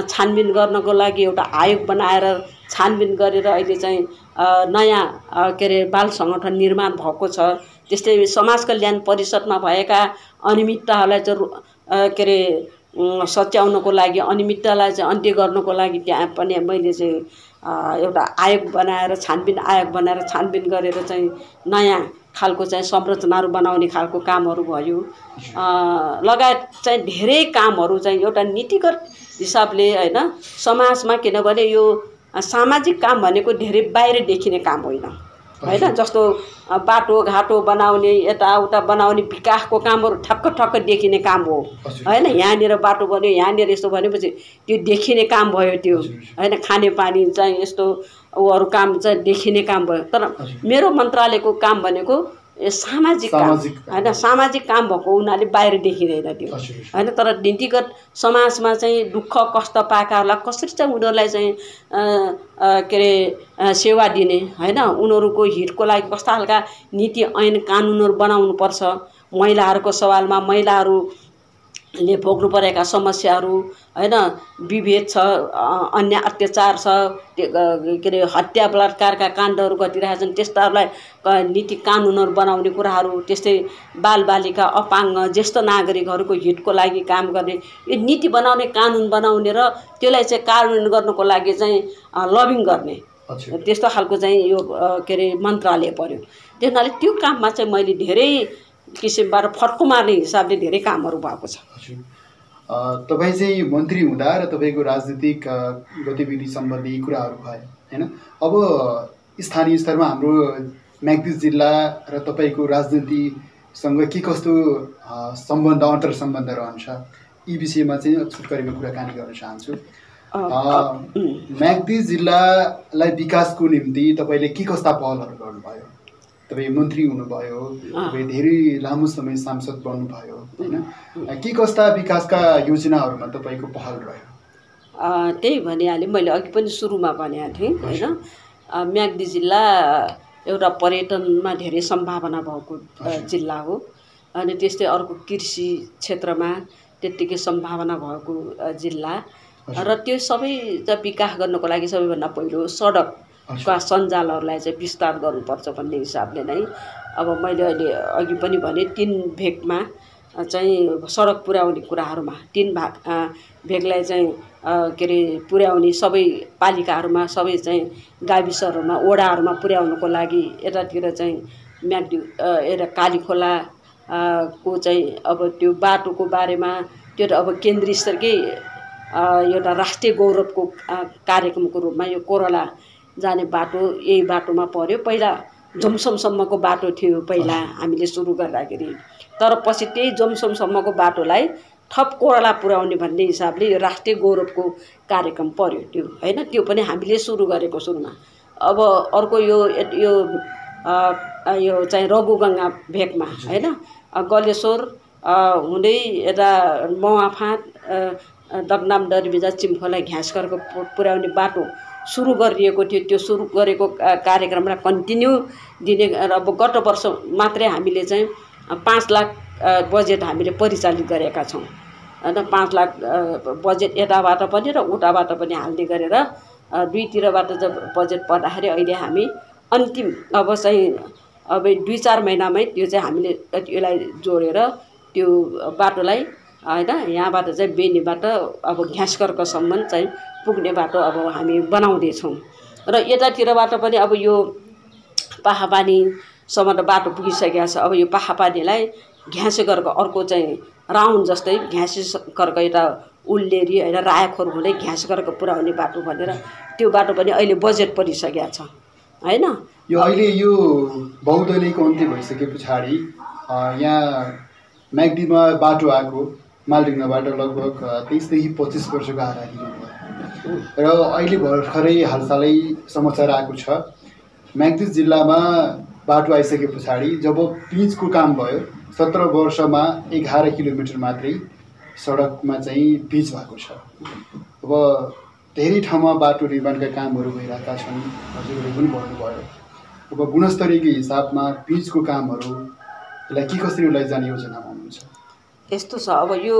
छानबिन गर्नको लागि एउटा आयोग बनाएर छानबिन गरेर अहिले चाहिँ नयाँ के अरे बाल सङ्गठन निर्माण भएको छ। त्यस्तै समाज कल्याण परिषदमा भएका अनियमितताहरूलाई चाहिँ के अरे सच्याउनको लागि, अनियमिततालाई चाहिँ अन्त्य गर्नको लागि त्यहाँ पनि मैले चाहिँ एउटा आयोग बनाएर छानबिन गरेर चाहिँ नयाँ खालको चाहिँ संरचनाहरू बनाउने खालको कामहरू भयो। लगायत चाहिँ धेरै कामहरू चाहिँ एउटा नीतिगत हिसाबले होइन समाजमा, किनभने यो सामाजिक काम भनेको धेरै बाहिर देखिने काम होइन होइन, जस्तो बाटोघाटो बनाउने, यताउता बनाउने विकासको कामहरू ठक्क देखिने काम हो होइन। यहाँनिर बाटो बन्यो, यहाँनिर यस्तो भनेपछि त्यो देखिने काम भयो त्यो होइन। खानेपानी चाहिँ यस्तो अरू काम चाहिँ देखिने काम भयो। तर मेरो मन्त्रालयको काम भनेको सामाजिक काम होइन, सामाजिक काम भएको हुनाले बाहिर देखिँदैन त्यो होइन। तर नीतिगत समाजमा चाहिँ दुःख कष्ट पाएकाहरूलाई कसरी चाहिँ उनीहरूलाई चाहिँ के अरे सेवा दिने होइन, उनीहरूको हितको लागि कस्ता खालका नीति ऐन कानुनहरू बनाउनुपर्छ। महिलाहरूको सवालमा महिलाहरूले भोग्नु परेका समस्याहरू होइन, विभेद छ, अन्य अत्याचार छ, के अरे हत्या बलात्कारका काण्डहरू घटिरहेका छन्, त्यस्ताहरूलाई नीति कानुनहरू बनाउने कुराहरू। त्यस्तै बालबालिका, अपाङ्ग, ज्येष्ठ नागरिकहरूको हितको लागि काम गर्ने, यो नीति बनाउने, कानुन बनाउने र त्यसलाई चाहिँ कार्यान्वयन गर्नको लागि चाहिँ लबिङ गर्ने, त्यस्तो खालको चाहिँ यो के अरे मन्त्रालय पर्यो। त्यस हुनाले त्यो काममा चाहिँ मैले धेरै किसिमबाट फड्को मार्ने हिसाबले धेरै कामहरू भएको छ। तपाईँ चाहिँ मन्त्री हुँदा र तपाईँको राजनीतिक गतिविधि सम्बन्धी कुराहरू भए होइन। अब स्थानीय स्तरमा हाम्रो म्याग्दी जिल्ला र तपाईँको राजनीतिसँग के कस्तो सम्बन्ध, अन्तर सम्बन्ध रहन्छ, यी विषयमा चाहिँ छुटकरीमा कुराकानी गर्न चाहन्छु। म्याग्दी जिल्लालाई विकासको निम्ति तपाईँले के कस्ता पहलहरू गर्नुभयो? तपाईँ मन्त्री हुनुभयो, तपाईँ धेरै लामो समय सांसद बन्नुभयो होइन, के कस्ता विकासका योजनाहरूमा तपाईँको पहल रह्यो? त्यही भनिहालेँ मैले अघि पनि सुरुमा भनेको थिएँ होइन। म्याग्दी जिल्ला एउटा पर्यटनमा धेरै सम्भावना भएको जिल्ला हो अनि त्यस्तै अर्को कृषि क्षेत्रमा त्यत्तिकै सम्भावना भएको जिल्ला र त्यो सबै चाहिँ विकास गर्नको लागि सबैभन्दा पहिलो सडकका सञ्जालहरूलाई चाहिँ विस्तार गर्नुपर्छ भन्ने हिसाबले नै अब मैले अहिले अघि पनि भने 3 भेगमा चाहिँ सडक पुर्याउने कुराहरूमा 3 भेगलाई चाहिँ के अरे पुर्याउने सबै पालिकाहरूमा सबै चाहिँ गाविसहरूमा वडाहरूमा पुर्याउनको लागि यतातिर चाहिँ म्याग्दी एउटा कालीखोला को चाहिँ अब त्यो बाटोको बारेमा त्यो त अब केन्द्रीय स्तरकै एउटा राष्ट्रिय गौरवको कार्यक्रमको रूपमा यो कोरला जाने बाटो यही बाटोमा पर्यो। पहिला जोमसोमसम्मको बाटो थियो पहिला हामीले सुरु गर्दाखेरि, तर पछि त्यही जोमसोमसम्मको बाटोलाई थप कोरला पुर्याउने भन्ने हिसाबले यो राष्ट्रिय गौरवको कार्यक्रम पर्यो त्यो हैन। त्यो पनि हामीले सुरु गरेको सुरुमा। अब अर्को यो चाहिँ रघुगङ्गा भेगमा हैन गलेश्वर हुँदै यता मवाफाँट दगनाम डरबिजा चिम्फोलाई घ्यासघरको पुर्याउने बाटो सुरु गरिएको थियो। त्यो सुरु गरेको कार्यक्रमलाई कन्टिन्यू दिने अब गत वर्ष मात्रै हामीले चाहिँ 5 लाख बजेट हामीले परिचालित गरेका छौँ हैन। 5 लाख बजेट यताबाट पनि र उताबाट पनि हाल्ने गरेर दुईतिरबाट बजेट पर्दाखेरि अहिले हामी अन्तिम अब चाहिँ अब 2-4 महिनामै त्यो चाहिँ हामीले यसलाई जोडेर त्यो बाटोलाई हैन यहाँबाट चाहिँ बेनीबाट अब घ्यासघरकोसम्म चाहिँ पुग्ने बाटो अब हामी बनाउँदैछौँ। र यतातिरबाट पनि अब यो पाखापानीसम्म त बाटो पुगिसकेको छ। अब यो पाखापानीलाई घ्यासघरको अर्को चाहिँ राउन्ड जस्तै घ्यासघरको यता उल्लेरी होइन रायाखोर हुँदै घ्यासघरको पुर्याउने बाटो भनेर त्यो बाटो पनि अहिले बजेट परिसकेको छ हैन। यो अहिले यो बहुदलीयको अन्त्य भइसके पछाडि यहाँ म्याग्दीमा बाटो आएको मालडिङबाट लगभग 23 देखि 25 वर्षको हाराहारी भयो र अहिले भर्खरै हालसालै समाचार आएको छ म्याग्दी जिल्लामा बाटो आइसके पछाडि जब पिचको काम भयो 17 वर्षमा 11 किलोमिटर मात्रै सडकमा चाहिँ पिच भएको छ। अब धेरै ठाउँमा बाटो निर्माणका कामहरू भइरहेका छन्, हजुरहरूले पनि भन्नुभयो। अब गुणस्तरीय हिसाबमा पिचको कामहरूलाई के कसरी लैजाने योजनामा हुनुहुन्छ? यस्तो छ अब यो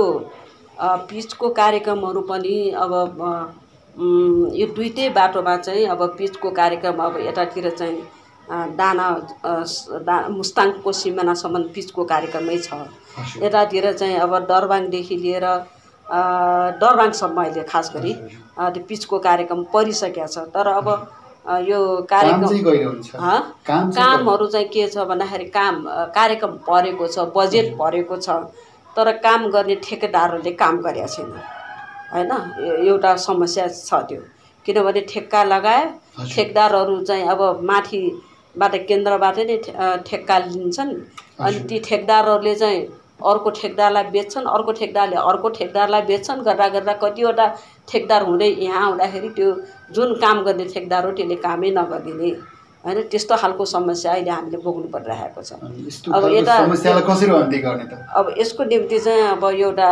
पिचको कार्यक्रमहरू पनि अब यो दुईटै बाटोमा चाहिँ अब पिचको कार्यक्रम अब यतातिर चाहिँ मुस्ताङको सिमानासम्म पिचको कार्यक्रमै छ। यतातिर चाहिँ अब दरबाङदेखि लिएर दरबाङसम्म अहिले खास गरी त्यो पिचको कार्यक्रम परिसकेको छ। तर अब यो कामहरू चाहिँ के छ भन्दाखेरि कार्यक्रम परेको छ, बजेट परेको छ, तर काम गर्ने ठेकेदारहरूले काम गरेका छैन हैन। एउटा समस्या छ त्यो, किनभने ठेक्का लगाए ठेकदारहरू चाहिँ अब माथिबाट केन्द्रबाट नै ठेक्का लिन्छन् अनि ती ठेकदारहरूले चाहिँ अर्को ठेकदारलाई बेच्छन्, अर्को ठेकदारले अर्को ठेकदारलाई बेच्छन् गर्दा कतिवटा ठेकदार हुँदै यहाँ आउँदाखेरि त्यो जुन काम गर्ने ठेकदार हो त्यसले कामै नगरिदिने हैन। त्यस्तो खालको समस्या अहिले हामीले भोग्नु परिरहेको छ। अब यता समस्यालाई कसरी अन्त्य गर्ने त? अब यसको निम्ति चाहिँ अब एउटा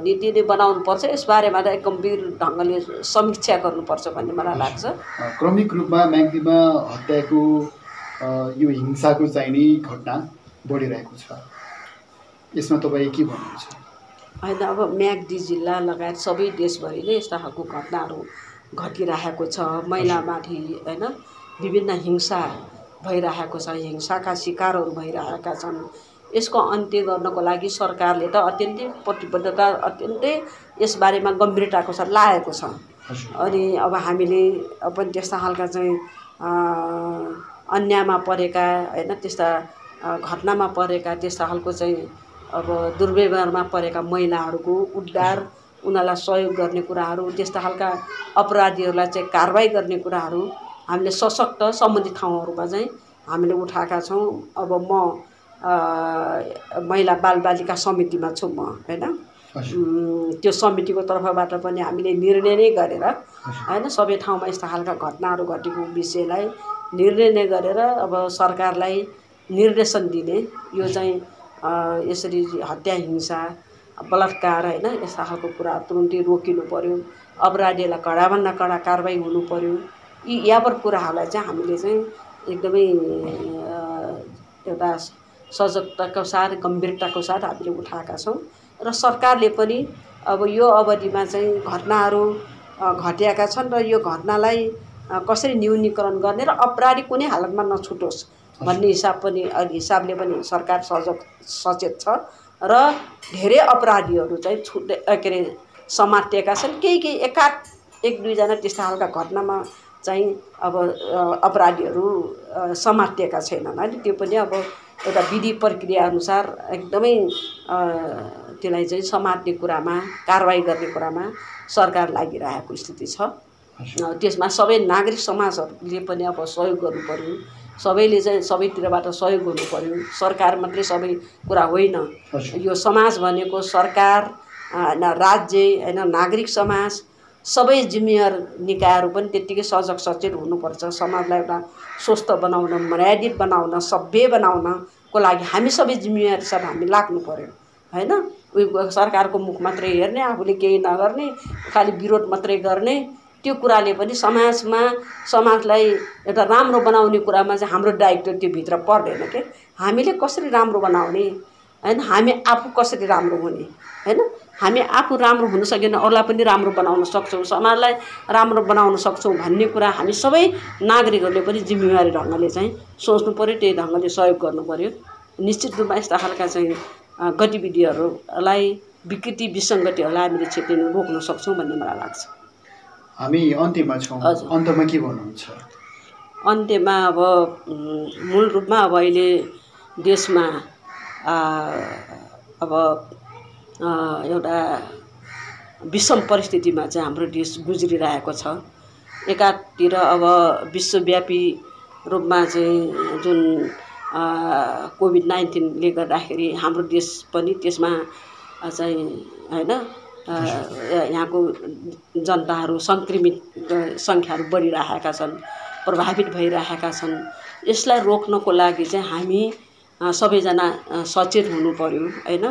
नीति नै बनाउनु पर्छ। यसबारेमा त एक गम्भीर ढङ्गले समीक्षा गर्नुपर्छ भन्ने मलाई लाग्छ। क्रमिक रूपमा म्याग्दीमा हत्याको यो हिंसाको चाहिने घटना बढिरहेको छ, यसमा तपाईँ के भन्नुहुन्छ? होइन अब म्याग्दी जिल्ला लगायत सबै देशभरि नै यस्ता खालको घटनाहरू घटिरहेको छ। महिलामाथि होइन विभिन्न हिंसा भइरहेको छ, हिंसाका शिकारहरू भइरहेका छन्। यसको अन्त्य गर्नको लागि सरकारले त अत्यन्तै प्रतिबद्धता अत्यन्तै यसबारेमा गम्भीरताको साथ लागेको छ। अनि अब हामीले पनि त्यस्ता खालका चाहिँ अन्यायमा परेका होइन त्यस्ता घटनामा परेका त्यस्ता खालको चाहिँ अब दुर्व्यवहारमा परेका महिलाहरूको उद्धार, उनीहरूलाई सहयोग गर्ने कुराहरू, त्यस्ता खालका अपराधीहरूलाई चाहिँ कारबाही गर्ने कुराहरू हामीले सशक्त सम्बन्धित ठाउँहरूमा चाहिँ हामीले उठाएका छौँ। अब म महिला बालबालिका समितिमा छु म होइन। त्यो समितिको तर्फबाट पनि हामीले निर्णय नै गरेर होइन सबै ठाउँमा यस्ता खालका घटनाहरू घटेको विषयलाई निर्णय गरेर अब सरकारलाई निर्देशन दिने यो चाहिँ यसरी हत्या, हिंसा, बलात्कार होइन यस्ता खालको कुरा तुरुन्तै रोकिनु पर्यो। अपराधीलाई कडाभन्दा कडा कारबाही हुनु पर्यो। यी यावत कुराहरूलाई चाहिँ हामीले चाहिँ एकदमै एउटा सजगताको साथ गम्भीरताको साथ हामीले उठाएका छौँ र सरकारले पनि अब यो अवधिमा चाहिँ घटनाहरू घटेका छन् र यो घटनालाई कसरी न्यूनीकरण गर्ने र अपराधी कुनै हालतमा नछुटोस् भन्ने हिसाबले पनि सरकार सचेत छ र धेरै अपराधीहरू चाहिँ के अरे समातिएका छन्। केही एक दुईजना त्यस्ता खालका घटनामा चाहिँ अब अपराधीहरू समातिएका छैनन् होइन। त्यो पनि अब एउटा विधि प्रक्रिया अनुसार एकदमै त्यसलाई चाहिँ समात्ने कुरामा कारबाही गर्ने कुरामा सरकार लागिरहेको स्थिति छ। त्यसमा सबै नागरिक समाजहरूले पनि अब सहयोग गर्नु पर्यो। सबैले चाहिँ सबैतिरबाट सहयोग गर्नु पर्यो। सरकार मात्रै सबै कुरा होइन। यो समाज भनेको सरकार राज्य होइन नागरिक समाज सबै जिम्मेवार निकायहरू पनि त्यत्तिकै सजग सचेत हुनुपर्छ। समाजलाई एउटा स्वस्थ बनाउन मर्यादित बनाउन सभ्य बनाउनको लागि हामी सबै जिम्मेवार साथ हामी लाग्नु पर्यो होइन। उयो सरकारको मुख मात्रै हेर्ने आफूले केही नगर्ने खालि विरोध मात्रै गर्ने त्यो कुराले पनि समाजलाई एउटा राम्रो बनाउने कुरामा चाहिँ हाम्रो दायित्व त्योभित्र पर्दैन के। हामीले कसरी राम्रो बनाउने होइन हामी आफू कसरी राम्रो हुने होइन। हामी आफू राम्रो हुन सकेन अरूलाई पनि राम्रो बनाउन सक्छौँ समाजलाई राम्रो बनाउन सक्छौँ भन्ने कुरा हामी सबै नागरिकहरूले पनि जिम्मेवारी ढङ्गले चाहिँ सोच्नु पर्यो। त्यही ढङ्गले सहयोग गर्नु पर्यो। निश्चित रूपमा यस्ता खालका चाहिँ गतिविधिहरूलाई विकृति विसङ्गतिहरूलाई हामीले छेक्न रोक्न सक्छौँ भन्ने मलाई लाग्छ। हामी अन्त्यमा छौँ। अन्त्यमा के भन्नुहुन्छ? अन्त्यमा अब मूल रूपमा अब अहिले देशमा अब एउटा विषम परिस्थितिमा चाहिँ हाम्रो देश गुज्रिरहेको छ। एकातिर अब विश्वव्यापी रूपमा चाहिँ जुन कोभिड-19ले गर्दाखेरि हाम्रो देश पनि त्यसमा चाहिँ होइन यहाँको जनताहरू सङ्क्रमित सङ्ख्याहरू बढिरहेका छन्, प्रभावित भइरहेका छन्। यसलाई रोक्नको लागि चाहिँ हामी सबैजना सचेत हुनु पर्यो होइन।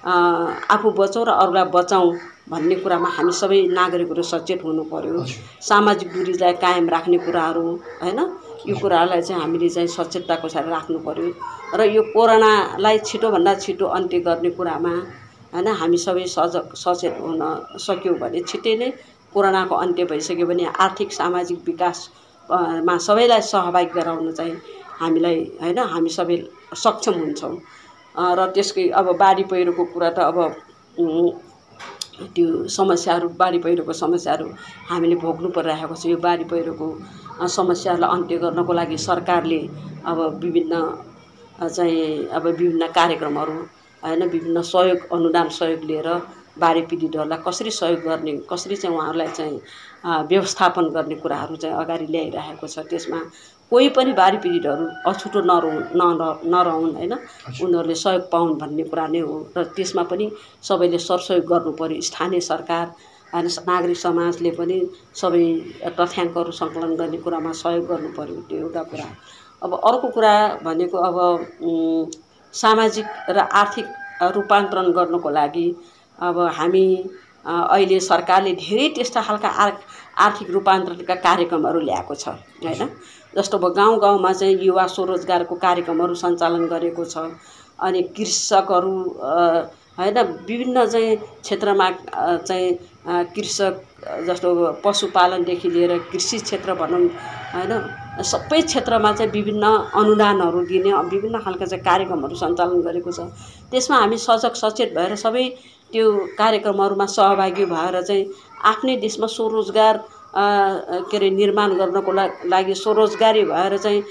आफू बचौँ र अरूलाई बचाउँ भन्ने कुरामा हामी सबै नागरिकहरू सचेत हुनु पर्यो। सामाजिक दूरीलाई कायम राख्ने कुराहरू होइन यो कुराहरूलाई चाहिँ हामीले चाहिँ सचेतताको साथ राख्नु पर्यो र यो कोरोनालाई छिटोभन्दा छिटो अन्त्य गर्ने कुरामा होइन हामी सबै सचेत हुन सक्यौँ भने छिट्टै नै कोरोनाको अन्त्य भइसक्यो भने आर्थिक सामाजिक विकासमा सबैलाई सहभागी गराउन चाहिँ हामीलाई होइन हामी सबै सक्षम हुन्छौँ। र त्यसकै अब बाढी पहिरोको कुरा त अब त्यो समस्याहरू बाढी पहिरोको समस्याहरू हामीले भोग्नु परिरहेको छ। यो बाढी पहिरोको समस्याहरूलाई अन्त्य गर्नको लागि सरकारले अब विभिन्न कार्यक्रमहरू होइन विभिन्न सहयोग अनुदान सहयोग लिएर बाढी पीडितहरूलाई कसरी सहयोग गर्ने कसरी चाहिँ उहाँहरूलाई चाहिँ व्यवस्थापन गर्ने कुराहरू चाहिँ अगाडि ल्याइरहेको छ। त्यसमा कोही पनि बाढी पीडितहरू अछुटो नरहुन् होइन उनीहरूले सहयोग पाउन् भन्ने कुरा नै हो। र त्यसमा पनि सबैले सरसहयोग गर्नु पर्यो। स्थानीय सरकार होइन नागरिक समाजले पनि सबै तथ्याङ्कहरू सङ्कलन गर्ने कुरामा सहयोग गर्नु पर्यो। त्यो एउटा कुरा। अब अर्को कुरा भनेको अब सामाजिक र आर्थिक रूपान्तरण गर्नको लागि अब हामी अहिले सरकारले धेरै त्यस्ता खालका आर्थिक रूपान्तरणका कार्यक्रमहरू ल्याएको छ होइन। जस्तो अब गाउँ गाउँमा चाहिँ युवा स्वरोजगारको कार्यक्रमहरू सञ्चालन गरेको छ। अनि कृषकहरू होइन विभिन्न चाहिँ क्षेत्रमा चाहिँ कृषक जस्तो पशुपालनदेखि लिएर कृषि क्षेत्र भनौँ होइन सबै क्षेत्रमा चाहिँ विभिन्न अनुदानहरू दिने विभिन्न खालका चाहिँ कार्यक्रमहरू सञ्चालन गरेको छ। त्यसमा हामी सजग सचेत भएर सबै त्यो कार्यक्रमहरूमा सहभागी भएर चाहिँ आफ्नै देशमा स्वरोजगार के अरे निर्माण गर्नको लागि स्वरोजगारी भएर चाहिँ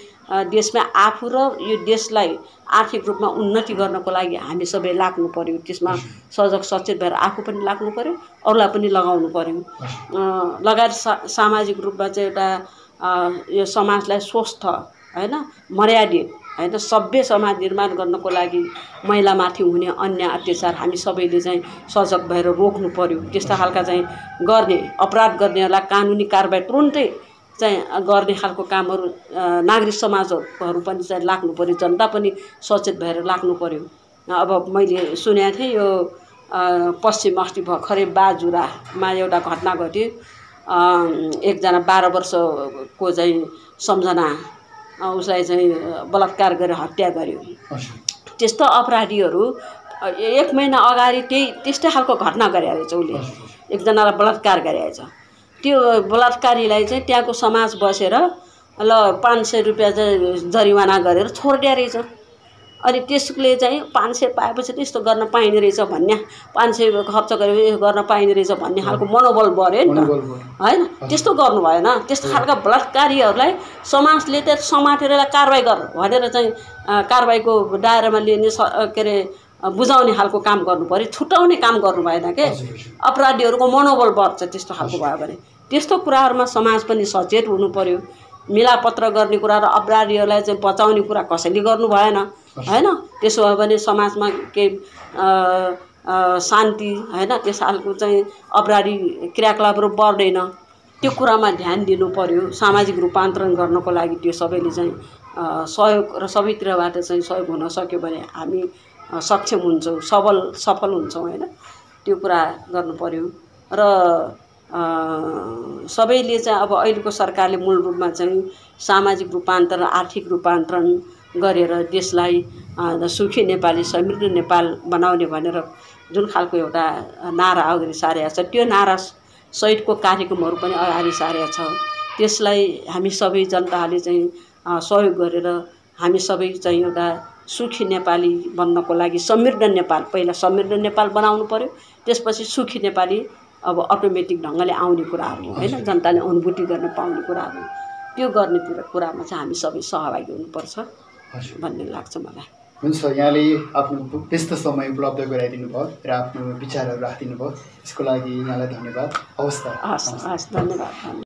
देशमा आफू र यो देशलाई आर्थिक रूपमा उन्नति गर्नको लागि हामी सबै लाग्नु पर्यो। त्यसमा सजग सचेत भएर आफू पनि लाग्नु पर्यो अरूलाई पनि लगाउनु पर्यो। लगायत सामाजिक रूपमा चाहिँ एउटा यो समाजलाई स्वस्थ होइन मर्यादित होइन सभ्य समाज निर्माण गर्नको लागि महिलामाथि हुने अन्याय अत्याचार हामी सबैले चाहिँ सजग भएर रोक्नु पर्यो। त्यस्ता खालका चाहिँ गर्ने अपराध गर्नेहरूलाई कानुनी कारबाही तुरुन्तै चाहिँ गर्ने खालको कामहरू नागरिक समाजहरू पनि चाहिँ लाग्नु पर्यो। जनता पनि सचेत भएर लाग्नु पर्यो। अब मैले सुनेको थिएँ यो पश्चिम अस्ति भर्खरै बाजुरामा एउटा घटना घट्यो। एकजना 12 वर्षको चाहिँ सम्झना उसलाई चाहिँ बलात्कार गरेर हत्या गर्यो। त्यस्तो अपराधीहरू 1 महिना अगाडि त्यस्तै खालको घटना गरे रहेछ उसले एकजनालाई बलात्कार गरे रहेछ त्यो बलात्कारीलाई चाहिँ त्यहाँको समाज बसेर ल 500 रुपियाँ चाहिँ जरिवाना गरेर छोडिदिया रहेछ अनि त्यसले चाहिँ 500 पाएपछि त्यस्तो गर्न पाइने रहेछ भन्ने 500 खर्च गरेर गर्न पाइने रहेछ भन्ने खालको मनोबल बढ्यो नि त हैन त्यस्तो गर्नु भएन त्यस्तो खालका बलात्कारीहरूलाई समाजले त समातेर कारबाही गर भनेर चाहिँ कारबाहीको दायरामा लिने के रे बुझाउने खालको काम गर्नु पर्यो छुटाउने काम गर्नु भएन के अपराधीहरूको मनोबल बढ्छ त्यस्तो खालको भयो भने त्यस्तो कुराहरुमा समाज पनि सचेत हुनु पर्यो मिलापत्र गर्ने कुरा र अपराधीहरूलाई चाहिँ बचाउने कुरा कसैले गर्नु भएन हैन त्यसो भयो भने समाजमा के शान्ति हैन त्यस हालको चाहिँ अपराधी क्रियाकलापहरू बढ्दैन त्यो कुरामा ध्यान दिनु पर्यो सामाजिक रूपान्तरण गर्नको लागि त्यो सबैले चाहिँ सहयोग र सबैतिरबाट चाहिँ सहयोग हुन सक्यो भने हामी सक्षम हुन्छौं सफल हुन्छौं हैन त्यो कुरा गर्नु पर्यो र सबैले चाहिँ अब अहिलेको सरकारले मूल रूपमा चाहिँ सामाजिक रूपान्तरण आर्थिक रूपान्तरण गरेर देशलाई सुखी नेपाली समृद्ध नेपाल बनाउने भनेर जुन खालको एउटा नारा अगाडि सारेको छ त्यो नारा सहितको कार्यक्रमहरू पनि अगाडि सारेको छ त्यसलाई हामी सबै जनताले चाहिँ सहयोग गरेर हामी सबै चाहिँ एउटा सुखी नेपाली बन्नको लागि समृद्ध नेपाल पहिला समृद्ध नेपाल बनाउनु पर्यो त्यसपछि सुखी नेपाली अब अटोमेटिक ढंगले आउने कुराहरु हैन जनताले अनुभूति गर्न पाउने कुराहरु त्यो गर्ने कुरामा चाहिँ हामी सबै सहभागी हुनुपर्छ भन्ने लाग्छ मलाई। हुन्छ यहाँले आफ्नो व्यस्त समय उपलब्ध गराइदिनु भयो र आफ्नो विचारहरु राखिदिनु भयो त्यसको लागि यहाँलाई धन्यवाद। हवस् त। हस् धन्यवाद।